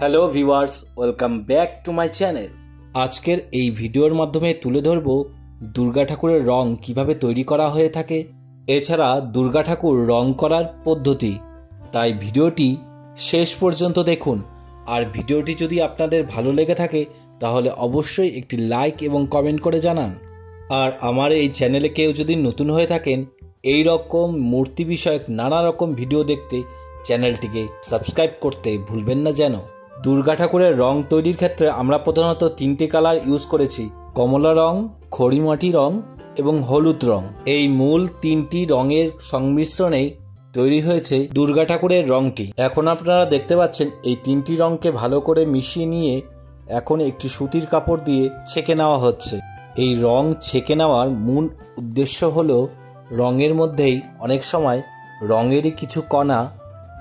Hello viewers, welcome back to my channel. আজকের এই ভিডিওর মাধ্যমে তুলে ধরব দুর্গা ঠাকুরের রং কিভাবে তৈরি করা হয়ে থাকে, এছাড়া দুর্গা ঠাকুর রং করার পদ্ধতি। তাই ভিডিওটি শেষ পর্যন্ত দেখুন। আর ভিডিওটি যদি আপনাদের ভালো লেগে থাকে তাহলে অবশ্যই একটি লাইক এবং কমেন্ট করে জানান। আর আমার এই চ্যানেলে কেউ যদি নতুন হয়ে থাকেন এই রকম মূর্তি বিষয়ক নানা রকম ভিডিও দেখতে চ্যানেলটিকে সাবস্ক্রাইব করতে ভুলবেন না যেন। দুর্গা ঠাকুরের রং তৈরির ক্ষেত্রে আমরা প্রধানত তিনটি কালার ইউজ করেছি: কমলা রং, খড়িমাটি রং এবং হলুদ রং। এই মূল তিনটি রঙের সংমিশ্রণেই তৈরি হয়েছে দুর্গা ঠাকুরের রংটি। এখন আপনারা দেখতে পাচ্ছেন এই তিনটি রঙকে ভালো করে মিশিয়ে নিয়ে এখন একটি সুতির কাপড় দিয়ে ছেঁকে নেওয়া হচ্ছে। এই রং ছেঁকে নেওয়ার মূল উদ্দেশ্য হলো রঙের মধ্যেই অনেক সময় রঙেরই কিছু কণা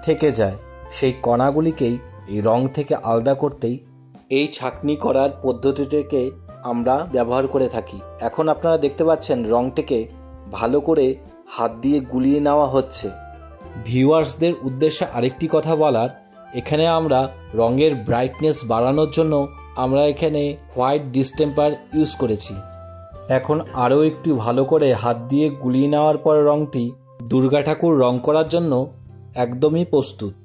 থেকে যায়, সেই কণাগুলিকেই এই রং থেকে আলাদা করতেই এই ছাঁকনি করার পদ্ধতিটিকে আমরা ব্যবহার করে থাকি। এখন আপনারা দেখতে পাচ্ছেন রংটিকে ভালো করে হাত দিয়ে গুলিয়ে নেওয়া হচ্ছে। ভিউয়ার্সদের উদ্দেশ্যে আরেকটি কথা বলার, এখানে আমরা রঙের ব্রাইটনেস বাড়ানোর জন্য আমরা এখানে হোয়াইট ডিস্টেম্পার ইউজ করেছি। এখন আরও একটু ভালো করে হাত দিয়ে গুলিয়ে নেওয়ার পর রংটি দুর্গা ঠাকুর রং করার জন্য একদমই প্রস্তুত।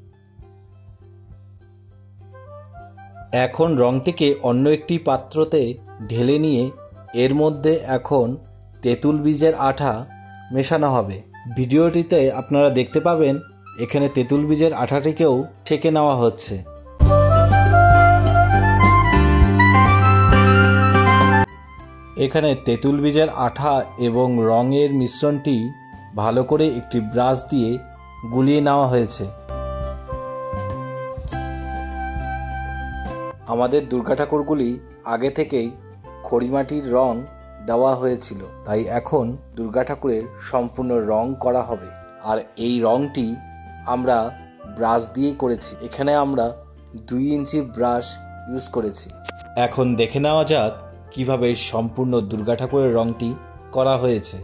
এখন রংটিকে অন্য একটি পাত্রতে ঢেলে নিয়ে এর মধ্যে এখন তেঁতুল বীজের আঠা মেশানো হবে। ভিডিওটিতে আপনারা দেখতে পাবেন এখানে তেঁতুল বীজের আঠাটিকেও ছেঁকে নেওয়া হচ্ছে। এখানে তেঁতুল বীজের আঠা এবং রঙের মিশ্রণটি ভালো করে একটি ব্রাশ দিয়ে গুলিয়ে নেওয়া হয়েছে। আমাদের দুর্গা ঠাকুরগুলি আগে থেকেই খড়িমাটির রং দেওয়া হয়েছিল, তাই এখন দুর্গা ঠাকুরের সম্পূর্ণ রং করা হবে। আর এই রংটি আমরা ব্রাশ দিয়েই করেছি। এখানে আমরা 2 ইঞ্চি ব্রাশ ইউজ করেছি। এখন দেখে নেওয়া যাক কিভাবে সম্পূর্ণ দুর্গা ঠাকুরের রংটি করা হয়েছে।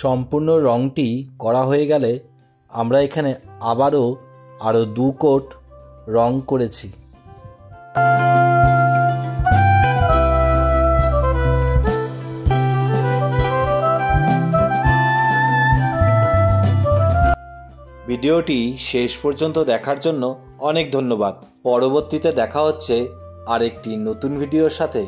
সম্পূর্ণ রংটি করা হয়ে গেলে আমরা এখানে আরও 2 কোট রং করেছি। ভিডিওটি শেষ পর্যন্ত দেখার জন্য অনেক ধন্যবাদ। পরবর্তীতে দেখা হচ্ছে আরেকটি নতুন ভিডিওর সাথে।